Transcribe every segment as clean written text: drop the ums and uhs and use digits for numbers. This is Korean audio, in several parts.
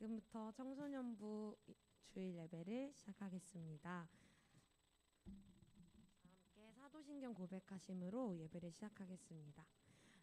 지금부터 청소년부 주일 예배를 시작하겠습니다. 함께 사도신경 고백하심으로 예배를 시작하겠습니다.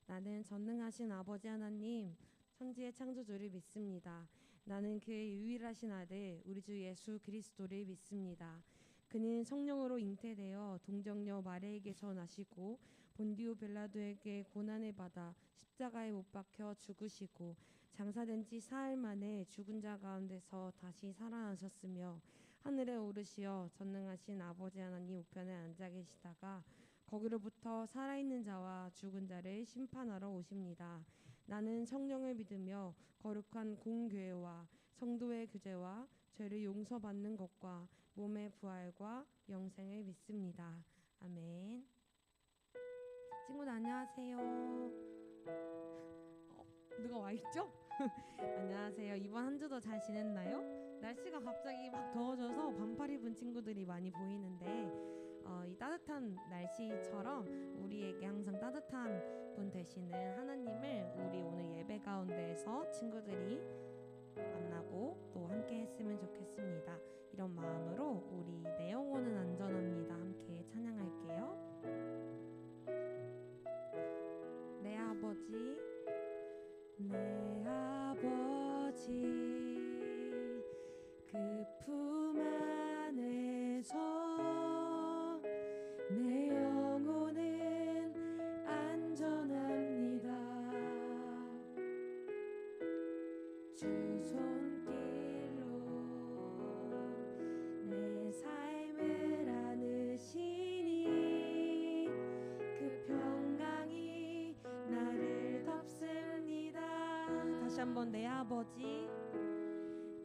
나는 전능하신 아버지 하나님, 천지의 창조주를 믿습니다. 나는 그의 유일하신 아들 우리 주 예수 그리스도를 믿습니다. 그는 성령으로 잉태되어 동정녀 마리아에게서 나시고 본디오 빌라도에게 고난을 받아 십자가에 못 박혀 죽으시고 장사된 지 사흘 만에 죽은 자 가운데서 다시 살아나셨으며 하늘에 오르시어 전능하신 아버지 하나님 우편에 앉아 계시다가 거기로부터 살아있는 자와 죽은 자를 심판하러 오십니다. 나는 성령을 믿으며 거룩한 공교회와 성도의 교제와 죄를 용서받는 것과 몸의 부활과 영생을 믿습니다. 아멘. 친구들 안녕하세요. 누가 와 있죠? 안녕하세요. 이번 한 주도 잘 지냈나요? 날씨가 갑자기 막 더워져서 반팔 입은 친구들이 많이 보이는데 이 따뜻한 날씨처럼 우리에게 항상 따뜻한 분 되시는 하나님을 우리 오늘 예배 가운데에서 친구들이 만나고 또 함께 했으면 좋겠습니다. 이런 마음으로 우리 내 영혼은 안전합니다. 함께 찬양할게요. 내 아버지, 내 아버지, 그 품 안에서 내 영혼은 안전합니다. 주 손길로 내 삶을 안으시니 그 평강이 나를 덮습니다. 다시 한번 내 아버지,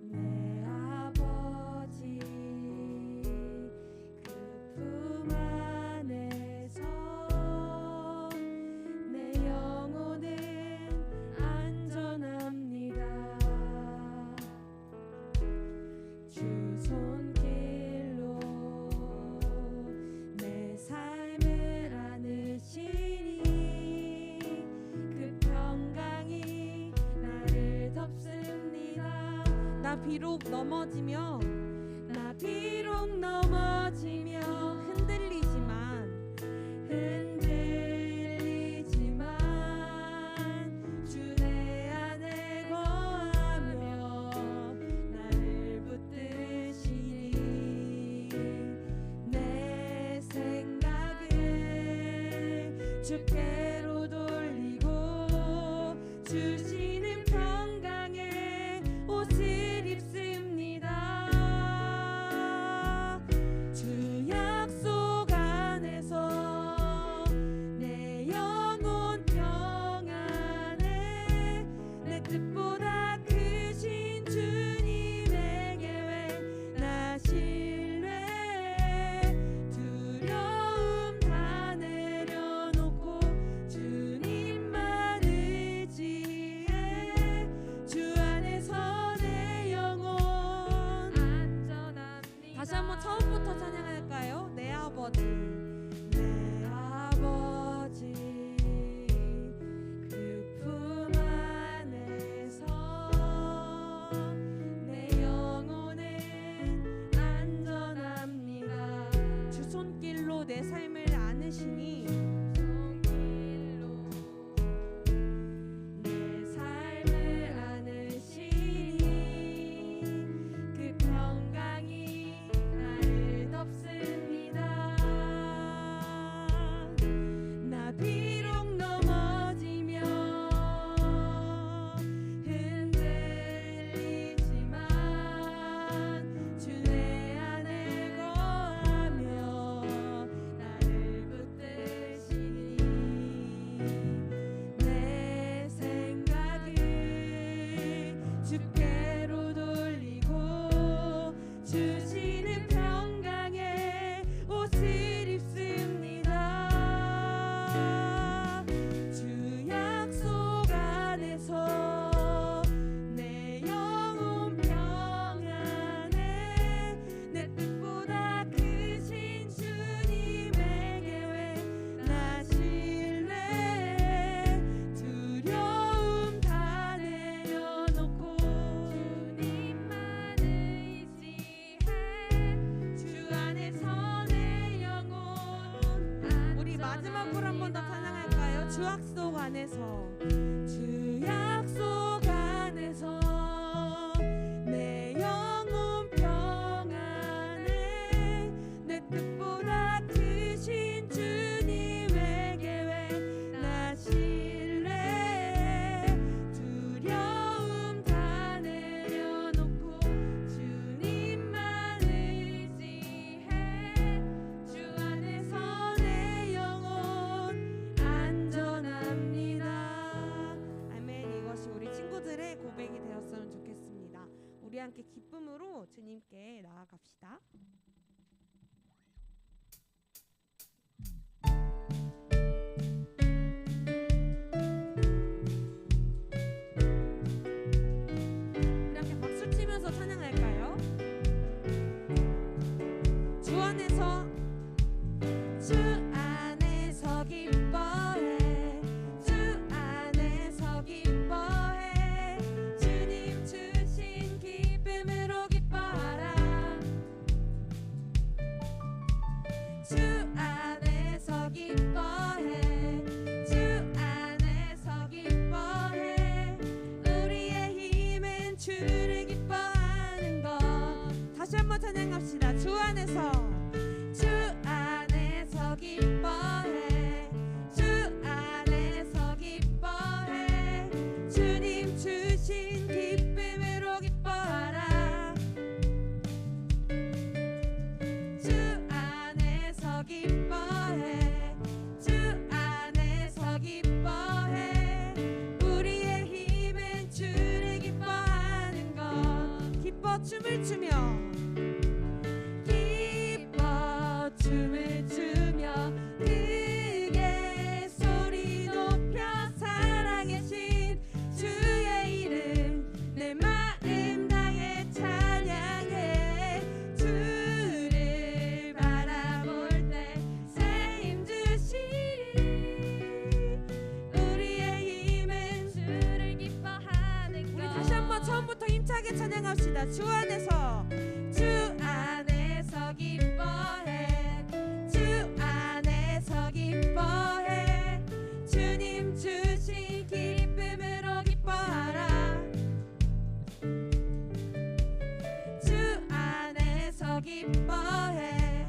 내 아버지, 그 품 안에서 내 영혼은 안전합니다. 주 손길로 내 삶을 안으시니 그 평강이 나를 덮습니다. 나 비록 넘어지며 흔들리지만 주 내 안에 거하며 나를 붙드시니 내 생각을 주께로 돌리고 주시는 평강의 옷을 입습니다. 주 약속 안에서 내 영혼 평안해 내 뜻보다 크신 주님의 계획 나 신뢰 두려움 다 내려놓고 주님만 의지해 주 안에서 내 영혼 안전합니다. 다시 한번 처음부터 찬양할까요? 내 아버지, 내 아버지, 그 품 안에서 내 영혼은 안전합니다. 주 손길로 내 삶을 안으시니 내 삶을 안으시니 그 평강이 나를 덮습니다. 나 비록 넘어지며 흔들리지만 주 내 안에 거하며 나를 붙드시 마지막으로 한 번 더 찬양할까요? 주 약속 안에서. 주 약속 안에서 내 영혼 평안해. 내 뜻보다 크신 주님에게 왜 나 신뢰해. 두려움 다 내려놓고 주님만 의지해. 주 안에서 내 영혼 안전합니다. 아멘. 이것이 우리 친구들의 고백이 되었으면 좋겠습니다. 우리 함께 기쁨으로 주님께 나아갑시다. 우리 함께 박수 치면서 찬양할까요? 주 안에서 주 안에서 기뻐해. 주 안에서 기뻐해. 주님 주신 기쁨으로 기뻐하라. 주 안에서 기뻐해. 주 안에서 기뻐해. 우리의 힘은 주를 기뻐하는 것. 다시 한번 찬양합시다. 주 안에서 주 안에서 기뻐해. 주 안에서 기뻐해. 주님 주신 기쁨으로 기뻐하라. 주 안에서 기뻐해. 주 안에서 기뻐해. 우리의 힘은 주를 기뻐하는 것. 기뻐 춤을 추며 기뻐 춤을 추며 크게 소리 높여 살아계신 주의 이름 내 마음 다해 찬양해. 주를 바라볼 때 새 힘 주시리. 우리의 힘은 주를 기뻐하는 것. 우리 다시 한번 처음부터 힘차게 찬양합시다. 주 안에서 주 안에서 기뻐해. 주 안에서 기뻐해. 주님 주신 기쁨으로 기뻐하라. 주 안에서 기뻐해.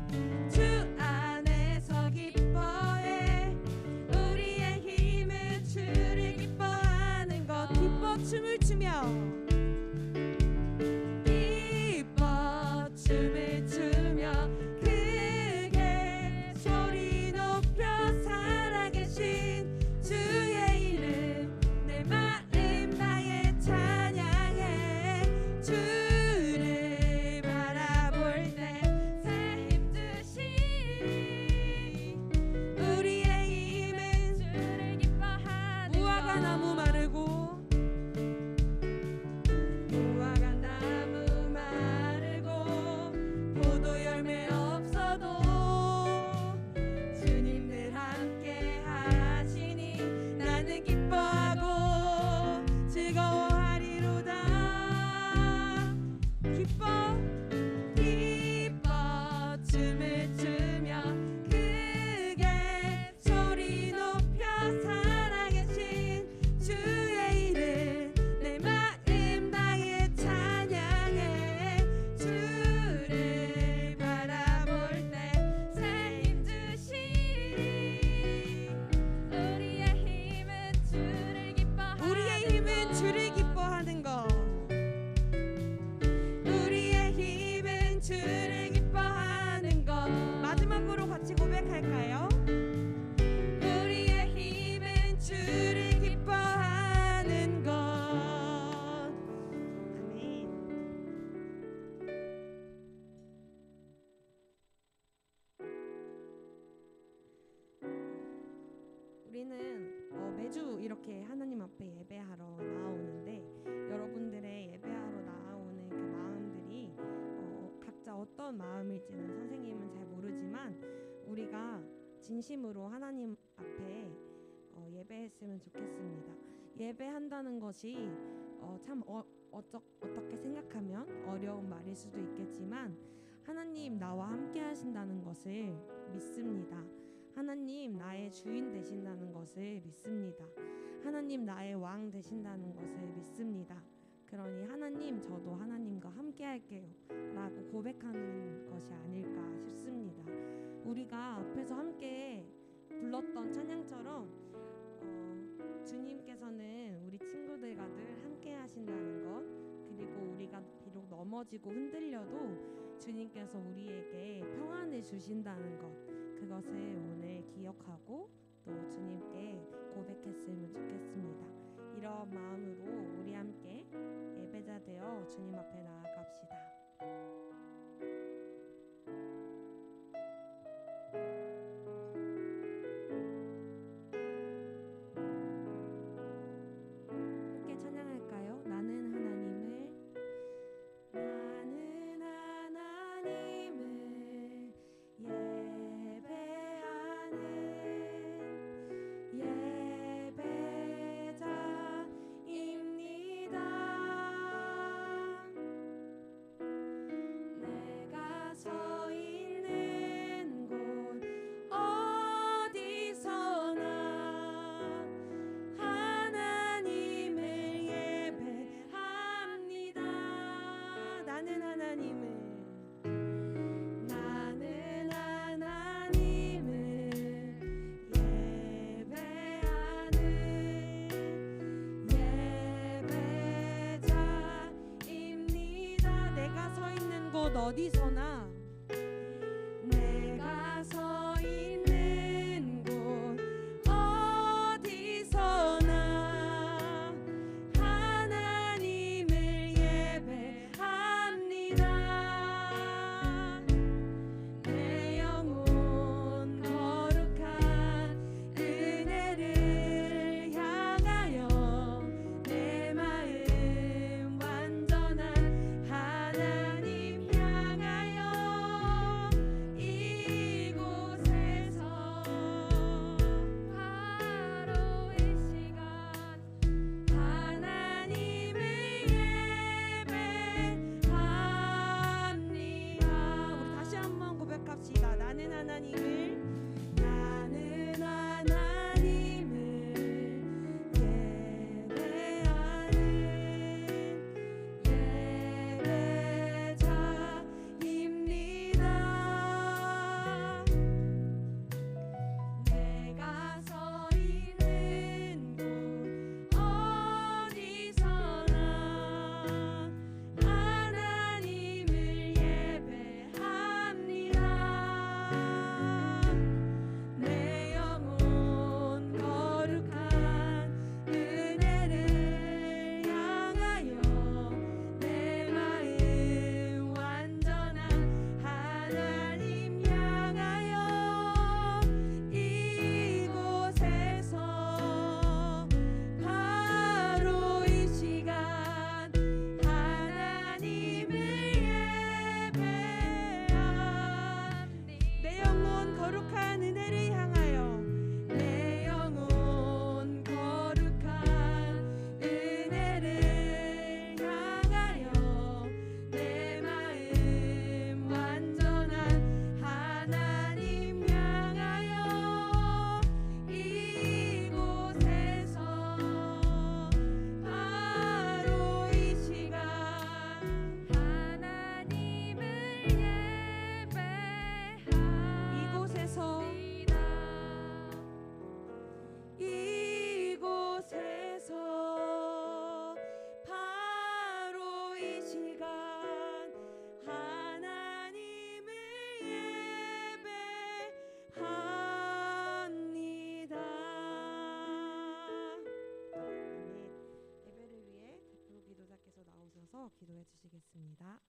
주 안에서 기뻐해. 우리의 힘은 주를 기뻐하는 것. 기뻐 춤을 추며 기뻐 춤을 추며 크게 소리 높여 살아계신 주의 이름 내 마음 다해 찬양해. 주를 바라볼 때 새 힘 주시리. 우리의 힘은 주를 기뻐하는 무화과 나무 마르고 무화과 나무 마르고 포도 열매 없어도 주님 늘 함께 하시니 나는 기뻐하고 즐거워하리로다. 기뻐 기뻐 춤을 추며 크게 소리 높여 살아계신 주의 이름 내 마음 다해 찬양해. 주를 바라볼 때 새 힘 주시리. 우리의 힘은 주를 기뻐하는 우리의 힘은 주를 기뻐하는 것. 우리의 힘은 주를 기뻐하는 것. 마지막으로 같이 고백할까요? 우리의 힘은 주를 기뻐하는 것. 아멘. 우리는 매주 이렇게 하나님 앞에 예배하러 나오는데 여러분들의 예배하러 나오는 그 마음들이 각자 어떤 마음일지는 선생님은 잘 모르지만 우리가 진심으로 하나님 앞에 예배했으면 좋겠습니다. 예배한다는 것이 참 어떻게 생각하면 어려운 말일 수도 있겠지만 하나님 나와 함께 하신다는 것을 믿습니다. 하나님 나의 주인 되신다는 것을 믿습니다. 하나님 나의 왕 되신다는 것을 믿습니다. 그러니 하나님 저도 하나님과 함께 할게요 라고 고백하는 것이 아닐까 싶습니다. 우리가 앞에서 함께 불렀던 찬양처럼 주님께서는 우리 친구들과 늘 함께 하신다는 것, 그리고 우리가 비록 넘어지고 흔들려도 주님께서 우리에게 평안을 주신다는 것, 그것을 오늘 기억하고 또 주님께 고백했으면 좋겠습니다. 이런 마음으로 우리 함께 예배자 되어 주님 앞에 나아갑시다. 함께 찬양할까요? 나는 하나님을 어디서나 내가 서 있는 곳 어디서나 하나님을 예배합니다. 내 영혼 거룩한 은혜를 향하여 내 마음 완전한 하나님 기도해 주시겠습니다.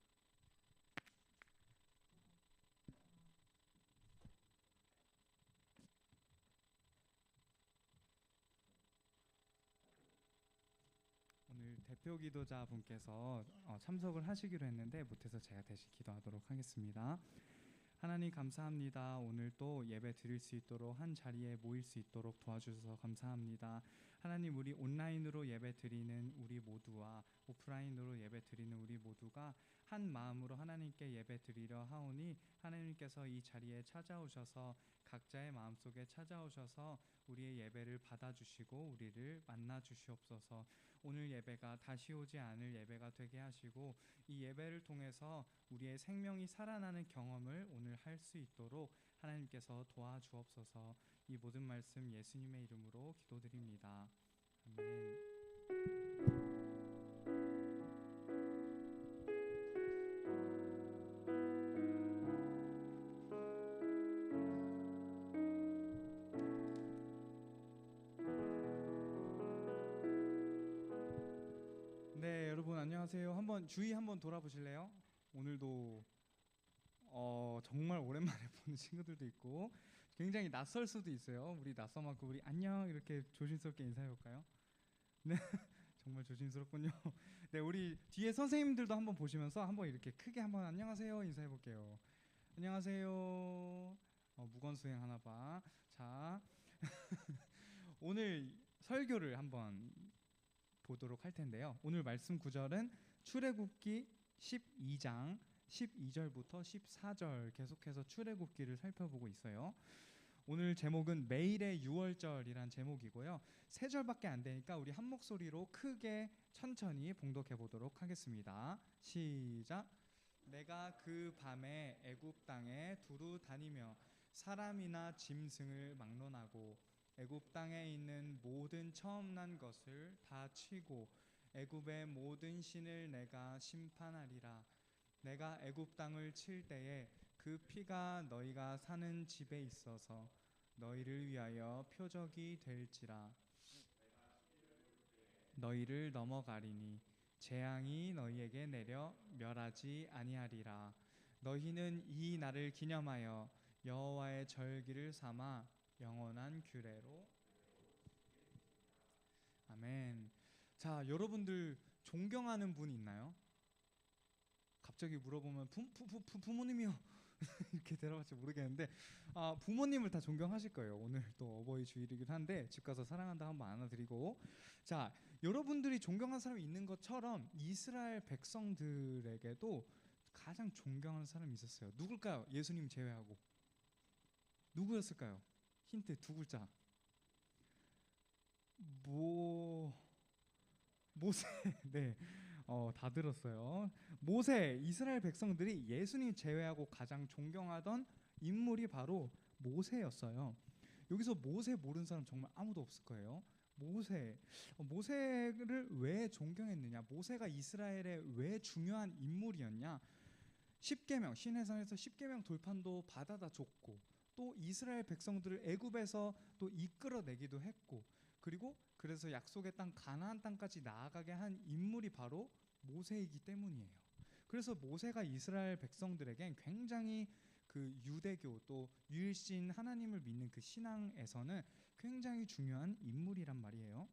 오늘 대표 기도자분께서 참석을 하시기로 했는데 못해서 제가 대신 기도하도록 하겠습니다. 하나님 감사합니다. 오늘 또 예배 드릴 수 있도록 한 자리에 모일 수 있도록 도와주셔서 감사합니다. 하나님, 우리 온라인으로 예배 드리는 우리 모두와 오프라인으로 예배 드리는 우리 모두가 한 마음으로 하나님께 예배 드리려 하오니 하나님께서 이 자리에 찾아오셔서 각자의 마음속에 찾아오셔서 우리의 예배를 받아주시고 우리를 만나 주시옵소서. 오늘 예배가 다시 오지 않을 예배가 되게 하시고 이 예배를 통해서 우리의 생명이 살아나는 경험을 오늘 할 수 있도록 하나님께서 도와주옵소서. 이 모든 말씀 예수님의 이름으로 기도드립니다. 아멘. 네, 여러분 안녕하세요. 한번 주위 한번 돌아보실래요? 오늘도 정말 오랜만에 보는 친구들도 있고 굉장히 낯설 수도 있어요. 우리 낯서만큼 우리 안녕 이렇게 조심스럽게 인사해 볼까요? 네, 정말 조심스럽군요. 네, 우리 뒤에 선생님들도 한번 보시면서 한번 이렇게 크게 한번 안녕하세요 인사해 볼게요. 안녕하세요. 무건 수행 하나 봐. 자, 오늘 설교를 한번 보도록 할 텐데요. 오늘 말씀 구절은 출애굽기 12장 12절부터 14절 계속해서 출애굽기를 살펴보고 있어요. 오늘 제목은 매일의 6월절이란 제목이고요. 세 절밖에 안 되니까 우리 한 목소리로 크게 천천히 봉독해 보도록 하겠습니다. 시작. 내가 그 밤에 애굽 땅에 두루 다니며 사람이나 짐승을 막론하고 애굽 땅에 있는 모든 처음 난 것을 다 치고 애굽의 모든 신을 내가 심판하리라. 내가 애굽 땅을 칠 때에 그 피가 너희가 사는 집에 있어서 너희를 위하여 표적이 될지라. 너희를 넘어가리니 재앙이 너희에게 내려 멸하지 아니하리라. 너희는 이 날을 기념하여 여호와의 절기를 삼아 영원한 규례로. 아멘. 자, 여러분들 존경하는 분 있나요? 갑자기 물어보면 부모님이요 이렇게 대답할지 모르겠는데 부모님을 다 존경하실 거예요. 오늘 또 어버이 주일이긴 한데 집 가서 사랑한다 한번 안아드리고. 자, 여러분들이 존경하는 사람이 있는 것처럼 이스라엘 백성들에게도 가장 존경하는 사람이 있었어요. 누굴까요? 예수님 제외하고. 누구였을까요? 힌트 두 글자. 모세. 네, 다 들었어요. 모세. 이스라엘 백성들이 예수님 제외하고 가장 존경하던 인물이 바로 모세였어요. 여기서 모세 모르는 사람 정말 아무도 없을 거예요. 모세를 왜 존경했느냐? 모세가 이스라엘의 왜 중요한 인물이었냐? 십계명, 시내산에서 십계명 돌판도 받아다 줬고 또 이스라엘 백성들을 애굽에서 또 이끌어내기도 했고 그리고 그래서 약속의 땅 가나안 땅까지 나아가게 한 인물이 바로 모세이기 때문이에요. 그래서 모세가 이스라엘 백성들에겐 굉장히 그 유대교 또 유일신 하나님을 믿는 그 신앙에서는 굉장히 중요한 인물이란 말이에요.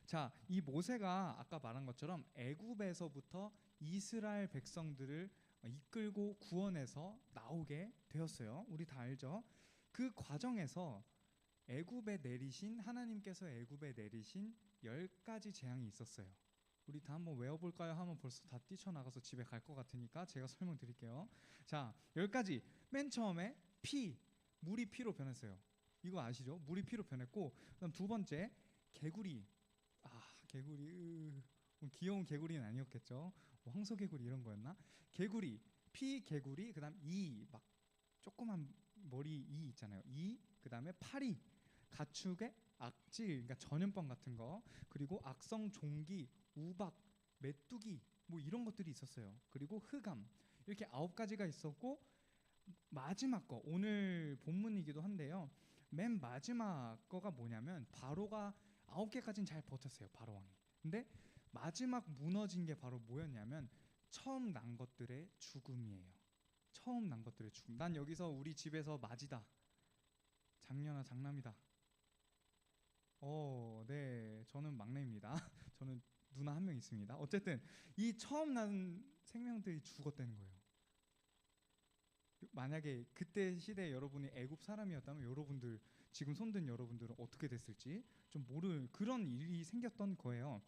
자, 이 모세가 아까 말한 것처럼 애굽에서부터 이스라엘 백성들을 이끌고 구원해서 나오게 되었어요. 우리 다 알죠? 그 과정에서 하나님께서 애굽에 내리신 10가지 재앙이 있었어요. 우리 다 한번 외워볼까요? 하면 벌써 다 뛰쳐나가서 집에 갈 것 같으니까 제가 설명드릴게요. 자, 10가지. 맨 처음에 물이 피로 변했어요. 이거 아시죠? 물이 피로 변했고, 그다음 두 번째 개구리. 개구리. 귀여운 개구리는 아니었겠죠? 황소개구리 이런 거였나? 개구리, 개구리. 그다음 막 조그만 머리 있잖아요. 그다음에 파리, 가축의 악질, 그러니까 전염병 같은 거, 그리고 악성 종기, 우박, 메뚜기 뭐 이런 것들이 있었어요. 그리고 흑암. 이렇게 9가지가 있었고 마지막 거 오늘 본문이기도 한데요. 맨 마지막 거가 뭐냐면 바로가 9개까지는 잘 버텼어요. 바로 왕이. 근데 마지막 무너진 게 바로 뭐였냐면 처음 난 것들의 죽음이에요. 처음 난 것들의 죽음. 난 여기서 우리 집에서 맞이다. 장녀나 장남이다. 네, 저는 막내입니다. 저는 누나 한 명 있습니다. 어쨌든 이 처음 난 생명들이 죽었다는 거예요. 만약에 그때 시대에 여러분이 애굽 사람이었다면 여러분들 지금 손든 여러분들은 어떻게 됐을지 좀 모를 그런 일이 생겼던 거예요.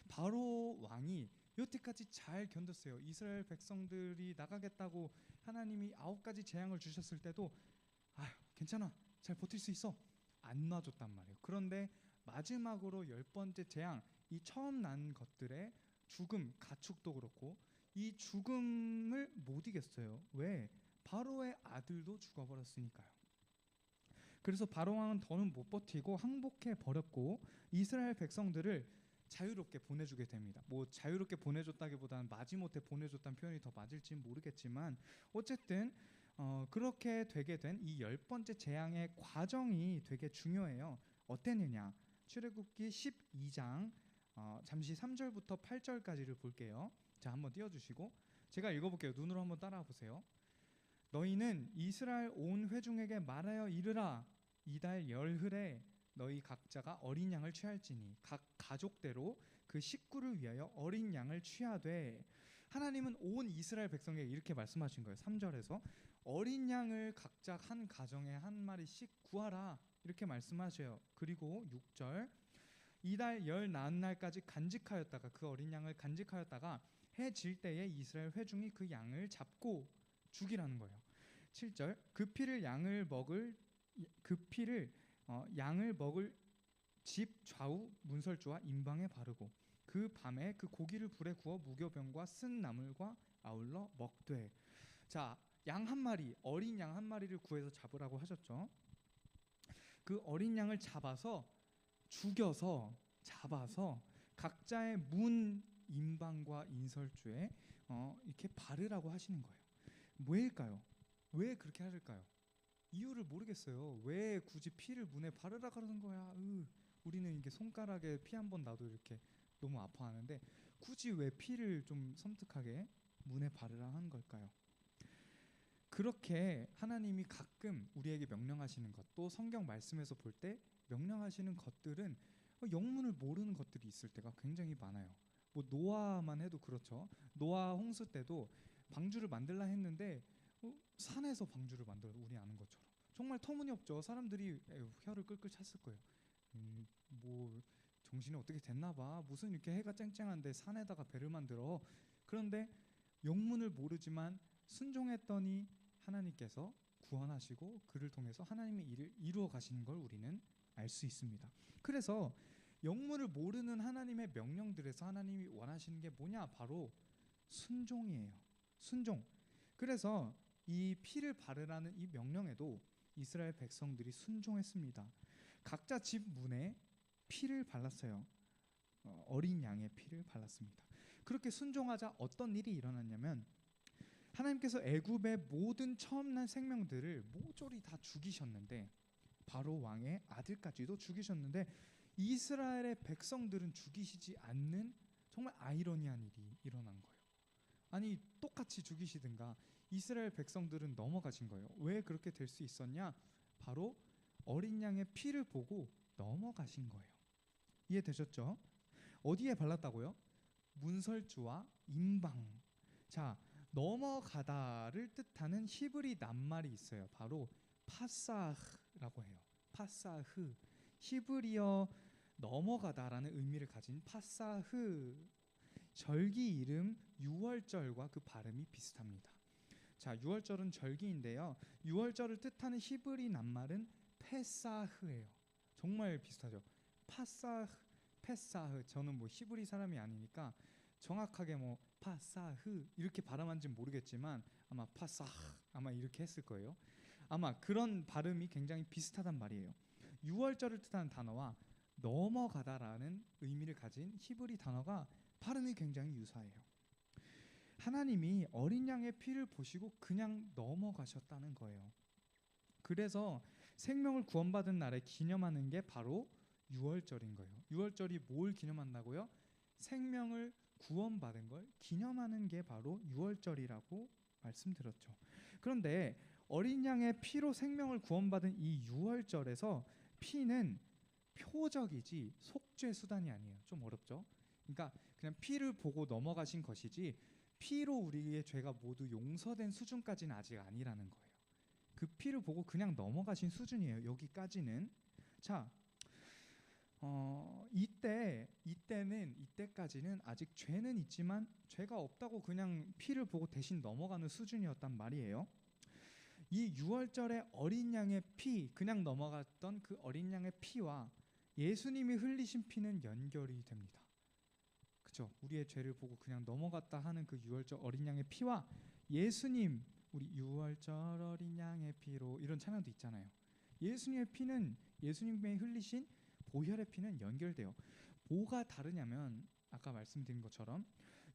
바로 왕이 여태까지 잘 견뎠어요. 이스라엘 백성들이 나가겠다고 하나님이 9가지 재앙을 주셨을 때도 괜찮아, 잘 버틸 수 있어, 안 놔줬단 말이에요. 그런데 마지막으로 10번째 재앙, 이 처음 난 것들의 죽음, 가축도 그렇고 이 죽음을 못 이겼어요. 왜? 바로의 아들도 죽어버렸으니까요. 그래서 바로 왕은 더는 못 버티고 항복해 버렸고 이스라엘 백성들을 자유롭게 보내주게 됩니다. 뭐 자유롭게 보내줬다기보다는 마지못해 보내줬다는 표현이 더 맞을지 모르겠지만 어쨌든 그렇게 되게 된 이 10번째 재앙의 과정이 되게 중요해요. 어땠느냐? 출애굽기 12장 잠시 3절부터 8절까지를 볼게요. 자, 한번 띄워주시고 제가 읽어볼게요. 눈으로 한번 따라와 보세요. 너희는 이스라엘 온 회중에게 말하여 이르라. 이달 열흘에 너희 각자가 어린 양을 취할지니 각 가족대로 그 식구를 위하여 어린 양을 취하되. 하나님은 온 이스라엘 백성에게 이렇게 말씀하신 거예요. 3절에서 어린 양을 각자 한 가정에 한 마리씩 구하라, 이렇게 말씀하셔요. 그리고 6절 이달 열 나은 날까지 간직하였다가, 그 어린 양을 간직하였다가 해 질 때에 이스라엘 회중이 그 양을 잡고 죽이라는 거예요. 7절 그 피를 양을 먹을 집 좌우 문설주와 임방에 바르고 그 밤에 그 고기를 불에 구워 무교병과 쓴 나물과 아울러 먹되. 자, 양 한 마리, 어린 양 한 마리를 구해서 잡으라고 하셨죠. 그 어린 양을 잡아서 각자의 문 임방과 인설주에 이렇게 바르라고 하시는 거예요. 왜일까요? 왜 그렇게 하실까요? 이유를 모르겠어요. 왜 굳이 피를 문에 바르라 그러는 거야? 우리는 이게 손가락에 피 한 번 나도 이렇게 너무 아파하는데 굳이 왜 피를 좀 섬뜩하게 문에 바르라 하는 걸까요? 그렇게 하나님이 가끔 우리에게 명령하시는 것, 또 성경 말씀에서 볼 때 명령하시는 것들은 영문을 모르는 것들이 있을 때가 굉장히 많아요. 뭐 노아만 해도 그렇죠. 노아 홍수 때도 방주를 만들라 했는데 산에서 방주를 만들어, 우리 아는 것처럼. 정말 터무니없죠. 사람들이 혀를 끌끌 찼을 거예요. 뭐 정신이 어떻게 됐나 봐. 무슨 이렇게 해가 쨍쨍한데 산에다가 배를 만들어. 그런데 영문을 모르지만 순종했더니 하나님께서 구원하시고 그를 통해서 하나님의 일을 이루어 가시는 걸 우리는 알 수 있습니다. 그래서 영문을 모르는 하나님의 명령들에서 하나님이 원하시는 게 뭐냐? 바로 순종이에요. 순종. 그래서 이 피를 바르라는 이 명령에도 이스라엘 백성들이 순종했습니다. 각자 집 문에 피를 발랐어요. 어린 양의 피를 발랐습니다. 그렇게 순종하자 어떤 일이 일어났냐면 하나님께서 애굽의 모든 처음 난 생명들을 모조리 다 죽이셨는데, 바로 왕의 아들까지도 죽이셨는데 이스라엘의 백성들은 죽이시지 않는 정말 아이러니한 일이 일어난 거예요. 아니, 똑같이 죽이시든가 이스라엘 백성들은 넘어가신 거예요. 왜 그렇게 될 수 있었냐? 바로 어린 양의 피를 보고 넘어가신 거예요. 이해되셨죠? 어디에 발랐다고요? 문설주와 임방. 자, 넘어가다를 뜻하는 히브리 낱말이 있어요. 바로 파사흐라고 해요. 파사흐. 히브리어 넘어가다라는 의미를 가진 파사흐. 절기 이름 유월절과 그 발음이 비슷합니다. 자, 유월절은 절기인데요. 유월절을 뜻하는 히브리 낱말은 페사흐예요. 정말 비슷하죠. 파사흐, 페사흐. 저는 뭐 히브리 사람이 아니니까 정확하게 뭐 파사흐 이렇게 발음한지 모르겠지만 아마 파사흐 아마 이렇게 했을 거예요. 아마 그런 발음이 굉장히 비슷하단 말이에요. 유월절을 뜻하는 단어와 넘어가다라는 의미를 가진 히브리 단어가 발음이 굉장히 유사해요. 하나님이 어린 양의 피를 보시고 그냥 넘어가셨다는 거예요. 그래서 생명을 구원받은 날에 기념하는 게 바로 유월절인 거예요. 유월절이 뭘 기념한다고요? 생명을 구원받은 걸 기념하는 게 바로 유월절이라고 말씀드렸죠. 그런데 어린 양의 피로 생명을 구원받은 이 유월절에서 피는 표적이지 속죄 수단이 아니에요. 좀 어렵죠? 그러니까 그냥 피를 보고 넘어가신 것이지 피로 우리의 죄가 모두 용서된 수준까지는 아직 아니라는 거예요. 그 피를 보고 그냥 넘어가신 수준이에요. 여기까지는. 자, 이때까지는 아직 죄는 있지만 죄가 없다고 그냥 피를 보고 대신 넘어가는 수준이었단 말이에요. 이 유월절의 어린 양의 피, 그냥 넘어갔던 그 어린 양의 피와 예수님이 흘리신 피는 연결이 됩니다. 그죠? 우리의 죄를 보고 그냥 넘어갔다 하는 그 유월절 어린 양의 피와 예수님, 우리 유월절 어린 양의 피로, 이런 찬양도 있잖아요. 예수님의 피는, 예수님의 흘리신 보혈의 피는 연결돼요. 뭐가 다르냐면 아까 말씀드린 것처럼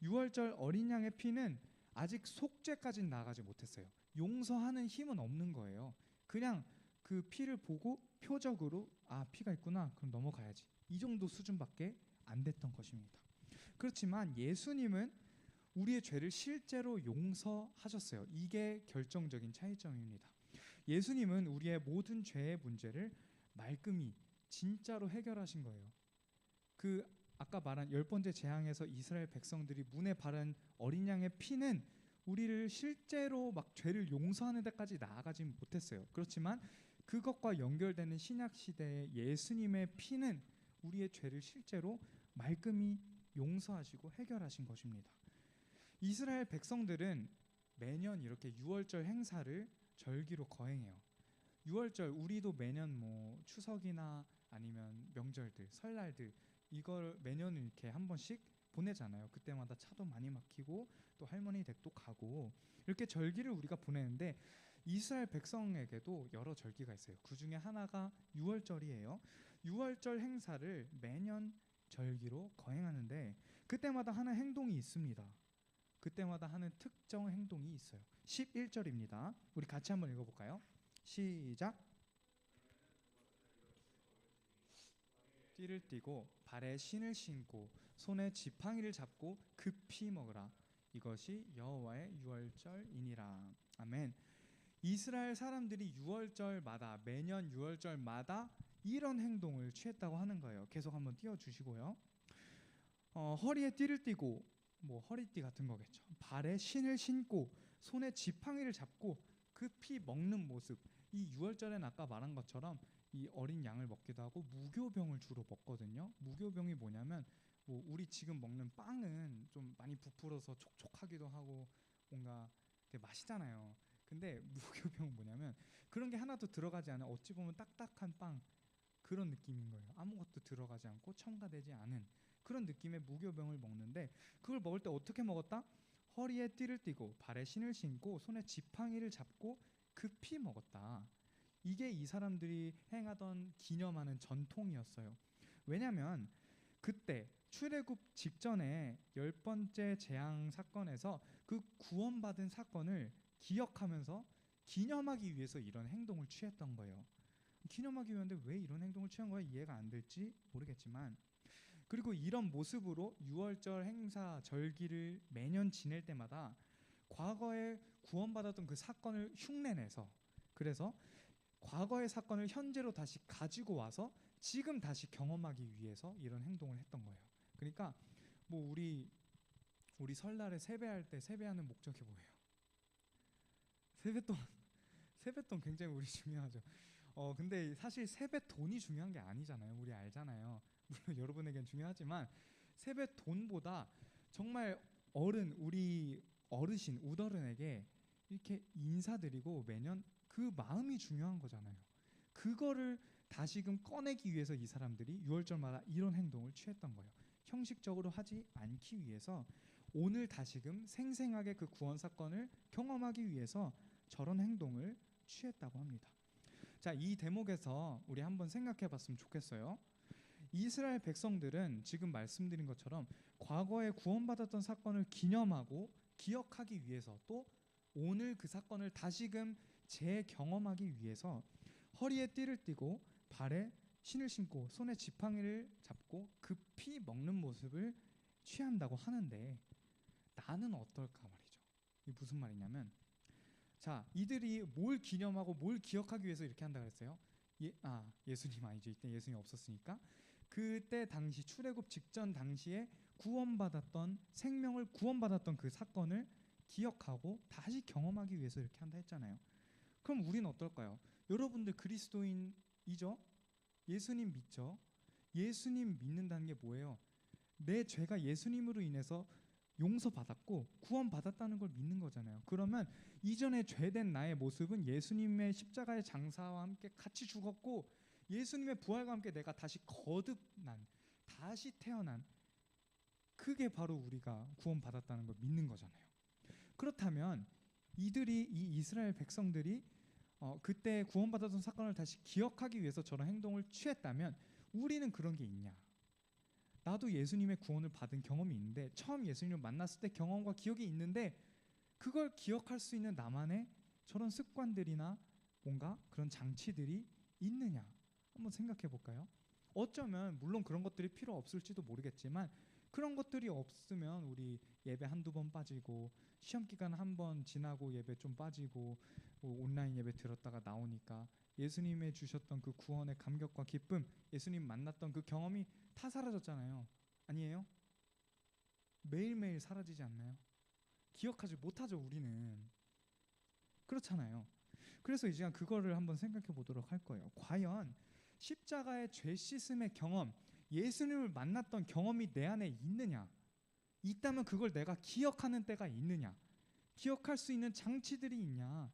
유월절 어린 양의 피는 아직 속죄까지는 나아가지 못했어요. 용서하는 힘은 없는 거예요. 그냥 그 피를 보고 표적으로 피가 있구나, 그럼 넘어가야지, 이 정도 수준밖에 안 됐던 것입니다. 그렇지만 예수님은 우리의 죄를 실제로 용서하셨어요. 이게 결정적인 차이점입니다. 예수님은 우리의 모든 죄의 문제를 말끔히 진짜로 해결하신 거예요. 그 아까 말한 10번째 재앙에서 이스라엘 백성들이 문에 바른 어린 양의 피는 우리를 실제로 막 죄를 용서하는 데까지 나아가지 못했어요. 그렇지만 그것과 연결되는 신약 시대의 예수님의 피는 우리의 죄를 실제로 말끔히 용서하시고 해결하신 것입니다. 이스라엘 백성들은 매년 이렇게 유월절 행사를 절기로 거행해요. 유월절, 우리도 매년 뭐 추석이나 아니면 명절들, 설날들, 이걸 매년 이렇게 한 번씩 보내잖아요. 그때마다 차도 많이 막히고 또 할머니 댁도 가고 이렇게 절기를 우리가 보내는데 이스라엘 백성에게도 여러 절기가 있어요. 그 중에 하나가 유월절이에요. 유월절 행사를 매년 절기로 거행하는데 그때마다 하는 행동이 있습니다. 그때마다 하는 특정 행동이 있어요. 11절입니다. 우리 같이 한번 읽어볼까요? 시작. 띠를 띠고 발에 신을 신고 손에 지팡이를 잡고 급히 먹으라. 이것이 여호와의 유월절이니라. 아멘. 이스라엘 사람들이 유월절마다, 매년 유월절마다 이런 행동을 취했다고 하는 거예요. 계속 한번 띄워주시고요. 허리에 띠를 띠고, 뭐 허리띠 같은 거겠죠. 발에 신을 신고 손에 지팡이를 잡고 급히 먹는 모습. 이 유월절엔 아까 말한 것처럼 이 어린 양을 먹기도 하고 무교병을 주로 먹거든요. 무교병이 뭐냐면 뭐 우리 지금 먹는 빵은 좀 많이 부풀어서 촉촉하기도 하고 뭔가 되게 맛있잖아요. 근데 무교병은 뭐냐면 그런 게 하나도 들어가지 않은, 어찌 보면 딱딱한 빵, 그런 느낌인 거예요. 아무것도 들어가지 않고 첨가되지 않은 그런 느낌의 무교병을 먹는데, 그걸 먹을 때 어떻게 먹었다? 허리에 띠를 띠고 발에 신을 신고 손에 지팡이를 잡고 급히 먹었다. 이게 이 사람들이 행하던 기념하는 전통이었어요. 왜냐하면 그때 출애굽 직전에 10번째 재앙 사건에서 그 구원받은 사건을 기억하면서 기념하기 위해서 이런 행동을 취했던 거예요. 기념하기 위한데 왜 이런 행동을 취한 거야? 이해가 안 될지 모르겠지만, 그리고 이런 모습으로 유월절 행사 절기를 매년 지낼 때마다 과거에 구원받았던 그 사건을 흉내내서, 그래서 과거의 사건을 현재로 다시 가지고 와서 지금 다시 경험하기 위해서 이런 행동을 했던 거예요. 그러니까 뭐 우리 설날에 세배할 때 세배하는 목적이 뭐예요? 세뱃돈 굉장히 우리 중요하죠. 근데 사실 세뱃돈이 중요한 게 아니잖아요. 우리 알잖아요. 물론 여러분에겐 중요하지만 세뱃돈보다 정말 우리 어르신, 우더른에게 이렇게 인사드리고 매년 그 마음이 중요한 거잖아요. 그거를 다시금 꺼내기 위해서 이 사람들이 유월절마다 이런 행동을 취했던 거예요. 형식적으로 하지 않기 위해서 오늘 다시금 생생하게 그 구원 사건을 경험하기 위해서 저런 행동을 취했다고 합니다. 자, 이 대목에서 우리 한번 생각해 봤으면 좋겠어요. 이스라엘 백성들은 지금 말씀드린 것처럼 과거에 구원받았던 사건을 기념하고 기억하기 위해서, 또 오늘 그 사건을 다시금 재경험하기 위해서 허리에 띠를 띠고 발에 신을 신고 손에 지팡이를 잡고 급히 먹는 모습을 취한다고 하는데, 나는 어떨까 말이죠. 이게 무슨 말이냐면, 자, 이들이 뭘 기념하고 뭘 기억하기 위해서 이렇게 한다 그랬어요? 예수님 아니죠. 이때 예수님이 없었으니까. 그때 당시 출애굽 직전 당시에 생명을 구원받았던 그 사건을 기억하고 다시 경험하기 위해서 이렇게 한다 했잖아요. 그럼 우리는 어떨까요? 여러분들 그리스도인이죠? 예수님 믿죠? 예수님 믿는다는 게 뭐예요? 내 죄가 예수님으로 인해서 용서받았고 구원받았다는 걸 믿는 거잖아요. 그러면 이전에 죄된 나의 모습은 예수님의 십자가의 장사와 함께 같이 죽었고 예수님의 부활과 함께 내가 다시 거듭난, 다시 태어난, 그게 바로 우리가 구원받았다는 걸 믿는 거잖아요. 그렇다면 이 이스라엘 백성들이 그때 구원받았던 사건을 다시 기억하기 위해서 저런 행동을 취했다면 우리는 그런 게 있냐? 나도 예수님의 구원을 받은 경험이 있는데, 처음 예수님을 만났을 때 경험과 기억이 있는데, 그걸 기억할 수 있는 나만의 저런 습관들이나 뭔가 그런 장치들이 있느냐? 한번 생각해 볼까요? 어쩌면 물론 그런 것들이 필요 없을지도 모르겠지만, 그런 것들이 없으면 우리 예배 한두 번 빠지고, 시험 기간 한 번 지나고 예배 좀 빠지고, 뭐 온라인 예배 들었다가 나오니까 예수님의 주셨던 그 구원의 감격과 기쁨, 예수님 만났던 그 경험이 다 사라졌잖아요. 아니에요? 매일매일 사라지지 않나요? 기억하지 못하죠, 우리는. 그렇잖아요. 그래서 이제 그거를 한번 생각해 보도록 할 거예요. 과연 십자가의 죄 씻음의 경험, 예수님을 만났던 경험이 내 안에 있느냐? 있다면 그걸 내가 기억하는 때가 있느냐? 기억할 수 있는 장치들이 있냐?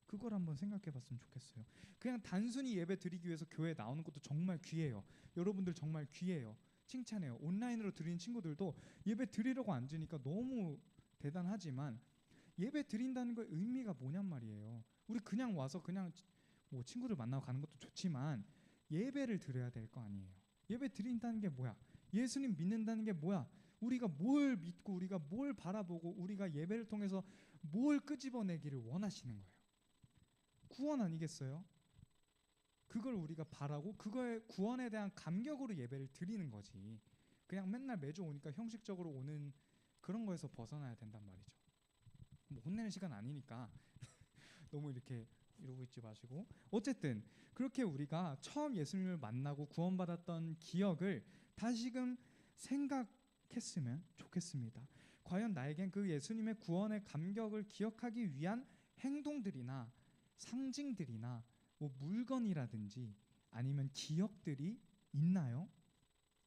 그걸 한번 생각해 봤으면 좋겠어요. 그냥 단순히 예배 드리기 위해서 교회에 나오는 것도 정말 귀해요. 여러분들 정말 귀해요. 칭찬해요. 온라인으로 드리는 친구들도 예배 드리려고 앉으니까 너무 대단하지만, 예배 드린다는 거 의미가 뭐냔 말이에요. 우리 그냥 와서 그냥 뭐 친구들 만나고 가는 것도 좋지만 예배를 드려야 될 거 아니에요. 예배 드린다는 게 뭐야? 예수님 믿는다는 게 뭐야? 우리가 뭘 믿고 우리가 뭘 바라보고 우리가 예배를 통해서 뭘 끄집어내기를 원하시는 거예요. 구원 아니겠어요? 그걸 우리가 바라고 그거의 구원에 대한 감격으로 예배를 드리는 거지. 그냥 맨날 매주 오니까 형식적으로 오는 그런 거에서 벗어나야 된단 말이죠. 뭐 혼내는 시간 아니니까 너무 이렇게 이러고 있지 마시고, 어쨌든 그렇게 우리가 처음 예수님을 만나고 구원받았던 기억을 다시금 생각했으면 좋겠습니다. 과연 나에겐 그 예수님의 구원의 감격을 기억하기 위한 행동들이나 상징들이나 뭐 물건이라든지 아니면 기억들이 있나요?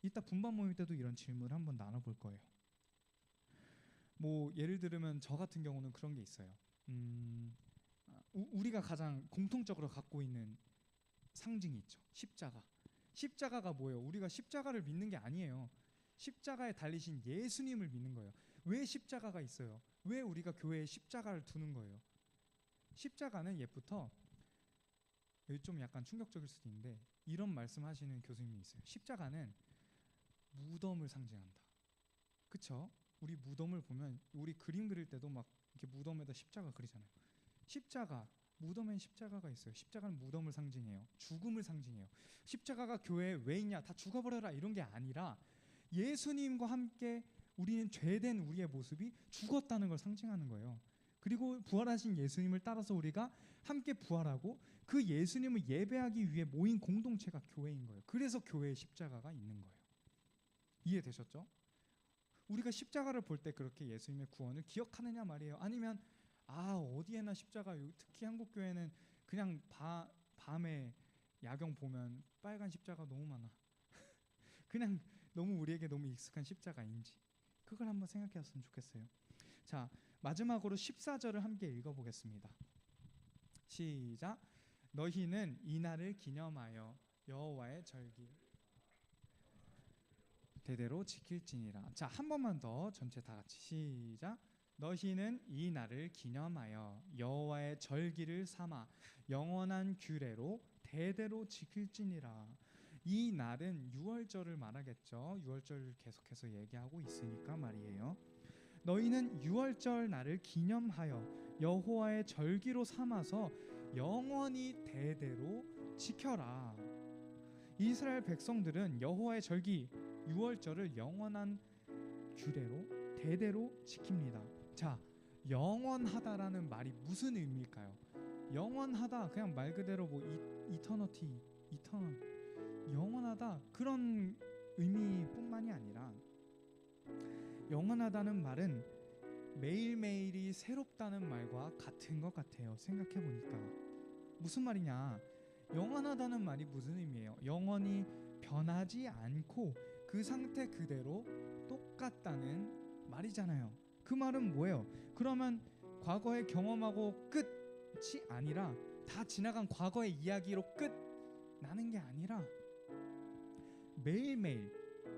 이따 분반 모임 때도 이런 질문을 한번 나눠볼 거예요. 뭐 예를 들면 저 같은 경우는 그런 게 있어요. 우리가 가장 공통적으로 갖고 있는 상징이 있죠. 십자가. 십자가가 뭐예요? 우리가 십자가를 믿는 게 아니에요. 십자가에 달리신 예수님을 믿는 거예요. 왜 십자가가 있어요? 왜 우리가 교회에 십자가를 두는 거예요? 십자가는 옛부터, 여기 좀 약간 충격적일 수도 있는데 이런 말씀하시는 교수님이 있어요. 십자가는 무덤을 상징한다. 그쵸? 우리 무덤을 보면 우리 그림 그릴 때도 막 이렇게 무덤에다 십자가 그리잖아요. 십자가, 무덤엔 십자가가 있어요. 십자가는 무덤을 상징해요. 죽음을 상징해요. 십자가가 교회에 왜 있냐? 다 죽어버려라 이런 게 아니라 예수님과 함께 우리는 죄된 우리의 모습이 죽었다는 걸 상징하는 거예요. 그리고 부활하신 예수님을 따라서 우리가 함께 부활하고 그 예수님을 예배하기 위해 모인 공동체가 교회인 거예요. 그래서 교회에 십자가가 있는 거예요. 이해되셨죠? 우리가 십자가를 볼 때 그렇게 예수님의 구원을 기억하느냐 말이에요. 아니면 어디에나 십자가, 특히 한국 교회는 그냥 밤에 야경 보면 빨간 십자가 너무 많아. 그냥 너무 우리에게 너무 익숙한 십자가인지 그걸 한번 생각해봤으면 좋겠어요. 자, 마지막으로 14절을 함께 읽어보겠습니다. 시작. 너희는 이 날을 기념하여 여호와의 절기 대대로 지킬지니라. 자, 한 번만 더 전체 다 같이 시작. 너희는 이 날을 기념하여 여호와의 절기를 삼아 영원한 규례로 대대로 지킬지니라. 이 날은 유월절을 말하겠죠. 유월절을 계속해서 얘기하고 있으니까 말이에요. 너희는 유월절 날을 기념하여 여호와의 절기로 삼아서 영원히 대대로 지켜라. 이스라엘 백성들은 여호와의 절기 유월절을 영원한 규례로 대대로 지킵니다. 자, 영원하다라는 말이 무슨 의미일까요? 영원하다, 그냥 말 그대로 뭐 이터너티, 영원하다 그런 의미뿐만이 아니라 영원하다는 말은 매일매일이 새롭다는 말과 같은 것 같아요. 생각해보니까 무슨 말이냐, 영원하다는 말이 무슨 의미예요? 영원히 변하지 않고 그 상태 그대로 똑같다는 말이잖아요. 그 말은 뭐예요? 그러면 과거에 경험하고 끝이 아니라 다 지나간 과거의 이야기로 끝 나는 게 아니라 매일매일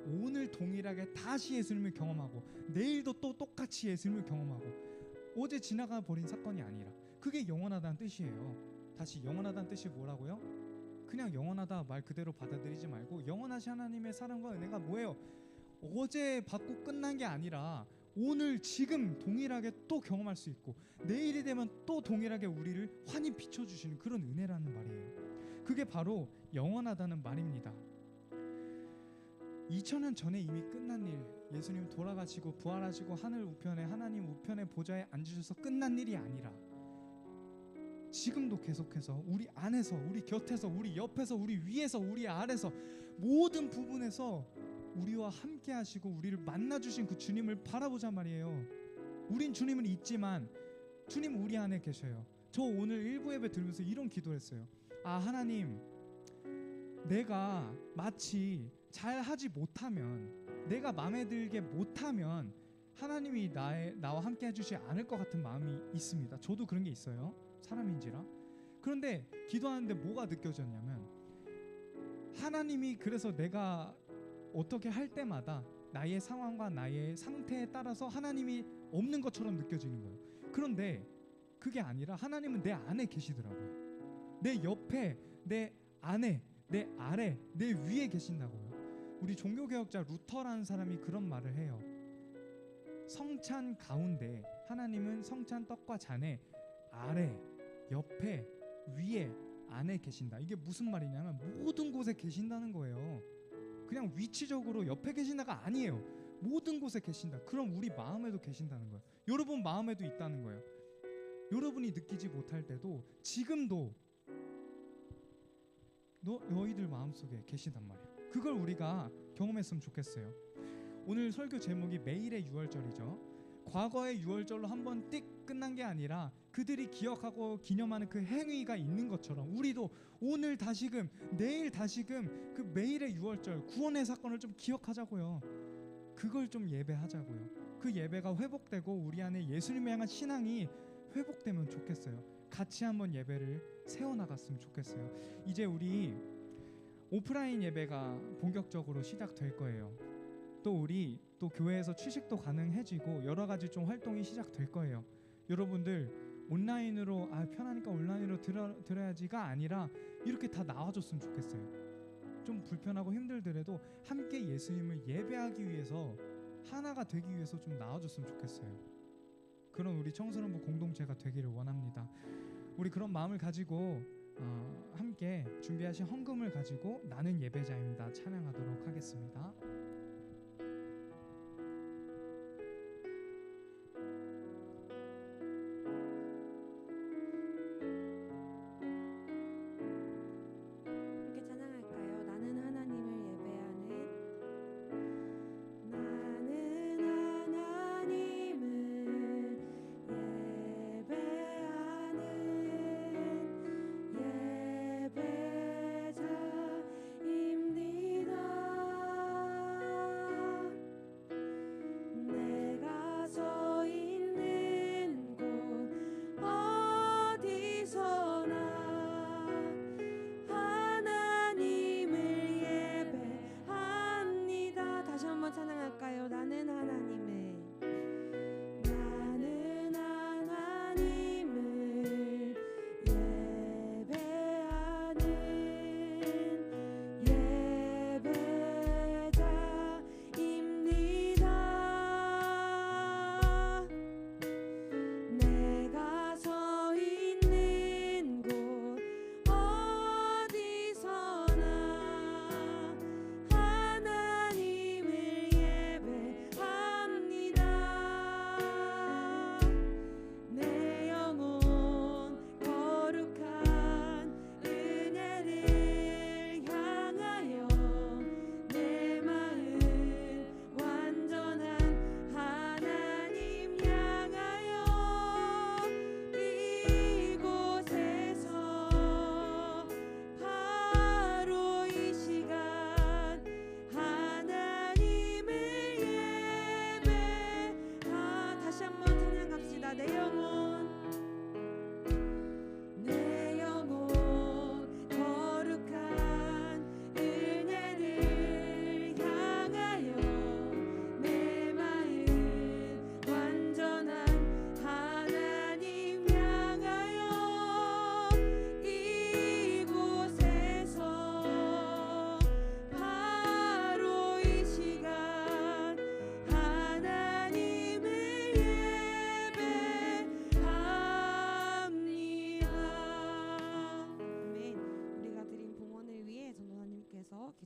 오늘 동일하게 다시 예수님을 경험하고 내일도 또 똑같이 예수님을 경험하고 어제 지나가 버린 사건이 아니라 그게 영원하다는 뜻이에요. 다시 영원하다는 뜻이 뭐라고요? 그냥 영원하다 말 그대로 받아들이지 말고 영원하신 하나님의 사랑과 은혜가 뭐예요? 어제 받고 끝난 게 아니라 오늘 지금 동일하게 또 경험할 수 있고 내일이 되면 또 동일하게 우리를 환히 비춰주시는 그런 은혜라는 말이에요. 그게 바로 영원하다는 말입니다. 2000년 전에 이미 끝난 일, 예수님 돌아가시고 부활하시고 하늘 우편에 하나님 우편의 보좌에 앉으셔서 끝난 일이 아니라 지금도 계속해서 우리 안에서, 우리 곁에서, 우리 옆에서, 우리 위에서, 우리 아래서 모든 부분에서 우리와 함께 하시고 우리를 만나주신 그 주님을 바라보자 말이에요. 우린 주님을 잊지만 주님 우리 안에 계셔요. 저 오늘 일부 예배 들으면서 이런 기도를 했어요. 아, 하나님, 내가 마치 잘 하지 못하면, 내가 마음에 들게 못하면 하나님이 나와 함께 해주지 않을 것 같은 마음이 있습니다. 저도 그런 게 있어요. 사람인지라. 그런데 기도하는데 뭐가 느껴졌냐면 하나님이 그래서 내가 어떻게 할 때마다 나의 상황과 나의 상태에 따라서 하나님이 없는 것처럼 느껴지는 거예요. 그런데 그게 아니라 하나님은 내 안에 계시더라고요. 내 옆에, 내 안에, 내 아래, 내 위에 계신다고요. 우리 종교개혁자 루터라는 사람이 그런 말을 해요. 성찬 가운데 하나님은 성찬 떡과 잔에 아래, 옆에, 위에, 안에 계신다. 이게 무슨 말이냐면 모든 곳에 계신다는 거예요. 그냥 위치적으로 옆에 계신다가 아니에요. 모든 곳에 계신다. 그럼 우리 마음에도 계신다는 거예요. 여러분 마음에도 있다는 거예요. 여러분이 느끼지 못할 때도 지금도 너희들 마음속에 계신단 말이에요. 그걸 우리가 경험했으면 좋겠어요. 오늘 설교 제목이 매일의 유월절이죠. 과거의 유월절로 한번 띡 끝난 게 아니라 그들이 기억하고 기념하는 그 행위가 있는 것처럼 우리도 오늘 다시금, 내일 다시금 그 매일의 유월절 구원의 사건을 좀 기억하자고요. 그걸 좀 예배하자고요. 그 예배가 회복되고 우리 안에 예수님을 향한 신앙이 회복되면 좋겠어요. 같이 한번 예배를 세워나갔으면 좋겠어요. 이제 우리 오프라인 예배가 본격적으로 시작될 거예요. 또 우리 또 교회에서 취식도 가능해지고 여러 가지 좀 활동이 시작될 거예요. 여러분들 온라인으로 편하니까 온라인으로 들어야지가 아니라 이렇게 다 나와줬으면 좋겠어요. 좀 불편하고 힘들더라도 함께 예수님을 예배하기 위해서 하나가 되기 위해서 좀 나와줬으면 좋겠어요. 그런 우리 청소년부 공동체가 되기를 원합니다. 우리 그런 마음을 가지고 함께 준비하신 헌금을 가지고 나는 예배자입니다 찬양하도록 하겠습니다.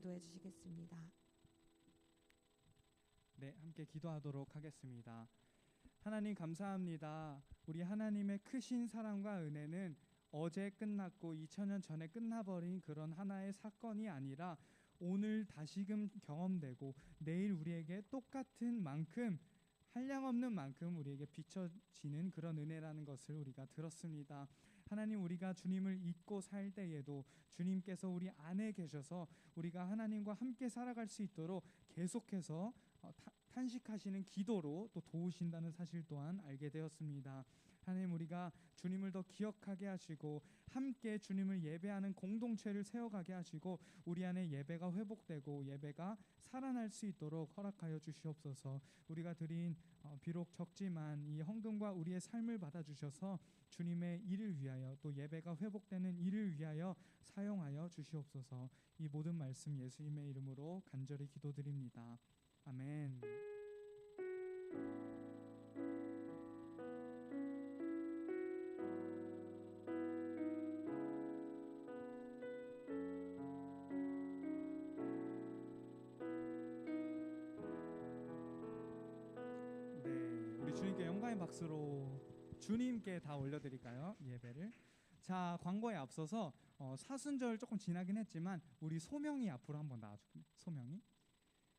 기도해 주시겠습니다. 네, 함께 기도하도록 하겠습니다. 하나님 감사합니다. 우리 하나님의 크신 사랑과 은혜는 어제 끝났고 2000년 전에 끝나버린 그런 하나의 사건이 아니라 오늘 다시금 경험되고 내일 우리에게 똑같은 만큼 한량없는 만큼 우리에게 비춰지는 그런 은혜라는 것을 우리가 들었습니다. 하나님, 우리가 주님을 잊고 살 때에도 주님께서 우리 안에 계셔서 우리가 하나님과 함께 살아갈 수 있도록 계속해서 탄식하시는 기도로 또 도우신다는 사실 또한 알게 되었습니다. 하나님, 우리가 주님을 더 기억하게 하시고 함께 주님을 예배하는 공동체를 세워가게 하시고 우리 안에 예배가 회복되고 예배가 살아날 수 있도록 허락하여 주시옵소서. 우리가 드린 비록 적지만 이 헌금과 우리의 삶을 받아주셔서 주님의 일을 위하여 또 예배가 회복되는 일을 위하여 사용하여 주시옵소서. 이 모든 말씀 예수님의 이름으로 간절히 기도드립니다. 아멘. 네, 우리 주님께 영광의 박수로 주님께 다 올려드릴까요? 예배를. 자, 광고에 앞서서 사순절 조금 지나긴 했지만 우리 소명이 앞으로 한번 나와줄게요. 소명이.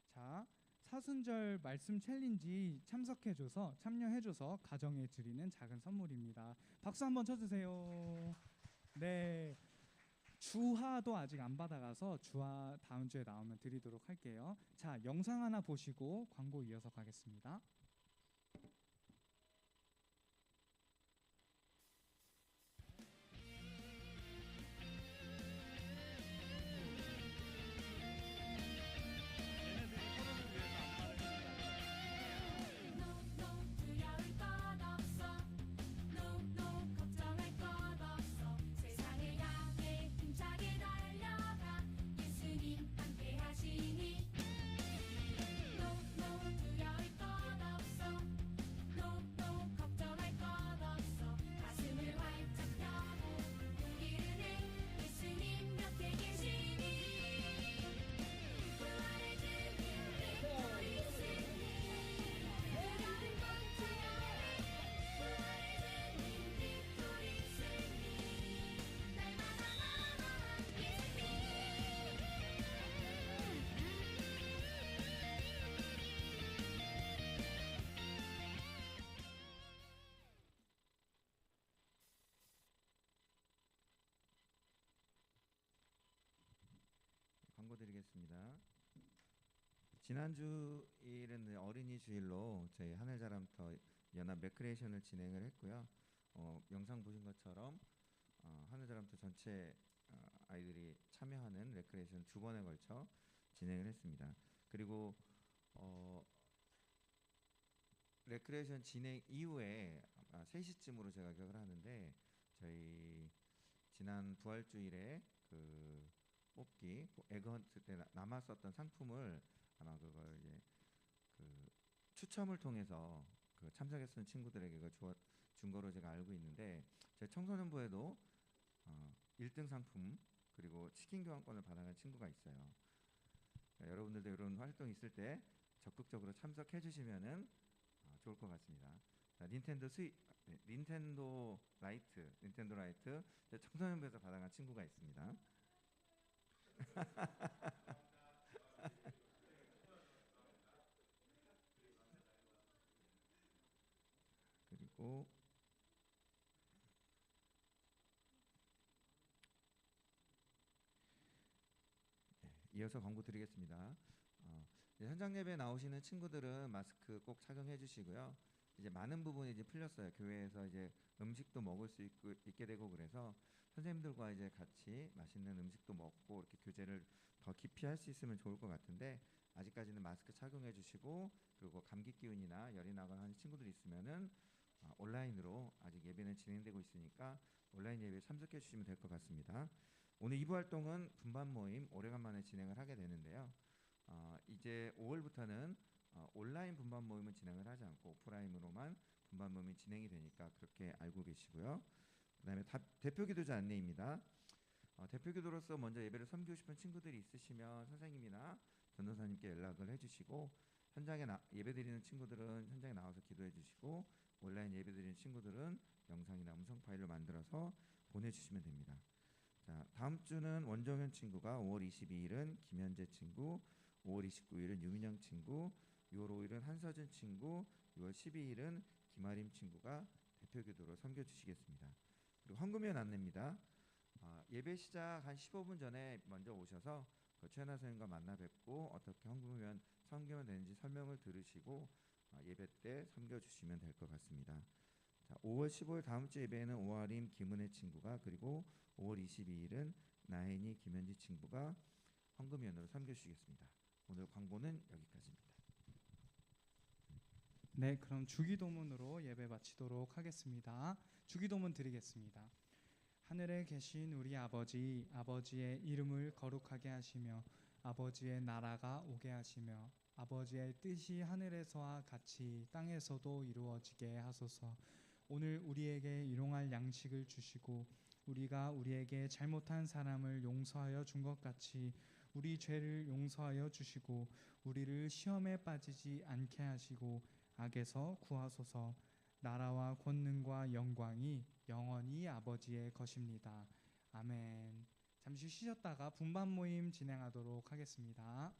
자, 사순절 말씀 챌린지 참여해줘서 가정에 드리는 작은 선물입니다. 박수 한번 쳐주세요. 네, 주화도 아직 안 받아가서 주화 다음 주에 나오면 드리도록 할게요. 자, 영상 하나 보시고 광고 이어서 가겠습니다. 광고 드리겠습니다. 지난주일은 어린이 주일로 저희 하늘자람터 연합 레크레이션을 진행을 했고요. 영상 보신 것처럼 하늘자람터 전체 아이들이 참여하는 레크레이션 2번에 걸쳐 진행을 했습니다. 그리고 레크레이션 진행 이후에 아마 3시쯤으로 제가 기억을 하는데 저희 지난 부활주일에 그 뽑기 에그헌트 때 남았었던 상품을 아마 그걸 이제 그 추첨을 통해서 그 참석했던 친구들에게 그걸 준 거로 제가 알고 있는데 제 청소년부에도 1등 상품 그리고 치킨 교환권을 받아간 친구가 있어요. 여러분들도 이런 활동 있을 때 적극적으로 참석해 주시면은 좋을 것 같습니다. 자, 닌텐도 라이트 청소년부에서 받아간 친구가 있습니다. 그리고 이어서 광고 드리겠습니다. 현장 예배 나오시는 친구들은 마스크 꼭 착용해 주시고요. 이제 많은 부분이 이제 풀렸어요. 교회에서 이제 음식도 먹을 수 있게 되고 그래서 선생님들과 이제 같이 맛있는 음식도 먹고 이렇게 교제를 더 깊이 할 수 있으면 좋을 것 같은데 아직까지는 마스크 착용해 주시고 그리고 감기 기운이나 열이 나거나 하는 친구들 있으면은 온라인으로 아직 예배는 진행되고 있으니까 온라인 예배에 참석해 주시면 될 것 같습니다. 오늘 2부 활동은 분반 모임 오래간만에 진행을 하게 되는데요. 이제 5월부터는 온라인 분반 모임은 진행을 하지 않고 오프라인으로만 분반 모임이 진행이 되니까 그렇게 알고 계시고요. 그 다음에 대표 기도자 안내입니다. 대표기도로서 먼저 예배를 섬기고 싶은 친구들이 있으시면 선생님이나 전도사님께 연락을 해주시고 현장에 예배드리는 친구들은 현장에 나와서 기도해 주시고 온라인 예배드리는 친구들은 영상이나 음성 파일로 만들어서 보내주시면 됩니다. 자, 다음 주는 원정현 친구가 5월 22일은 김현재 친구, 5월 29일은 유민영 친구, 6월 5일은 한서진 친구, 6월 12일은 김아림 친구가 대표기도로 섬겨주시겠습니다. 그리고 헌금위원 안내입니다. 예배 시작 한 15분 전에 먼저 오셔서 최연아 선생님과 만나 뵙고 어떻게 헌금위원 섬기면 되는지 설명을 들으시고 예배 때 섬겨주시면 될 것 같습니다. 자, 5월 15일 다음 주 예배에는 오아림 김은혜 친구가 그리고 5월 22일은 나혜니 김현지 친구가 헌금위원으로 섬겨주시겠습니다. 오늘 광고는 여기까지입니다. 네, 그럼 주기도문으로 예배 마치도록 하겠습니다. 주기도문 드리겠습니다. 하늘에 계신 우리 아버지, 아버지의 이름을 거룩하게 하시며 아버지의 나라가 오게 하시며 아버지의 뜻이 하늘에서와 같이 땅에서도 이루어지게 하소서. 오늘 우리에게 일용할 양식을 주시고 우리가 우리에게 잘못한 사람을 용서하여 준 것 같이 우리 죄를 용서하여 주시고 우리를 시험에 빠지지 않게 하시고 악에서 구하소서. 나라와 권능과 영광이 영원히 아버지의 것입니다. 아멘. 잠시 쉬셨다가 분반 모임 진행하도록 하겠습니다.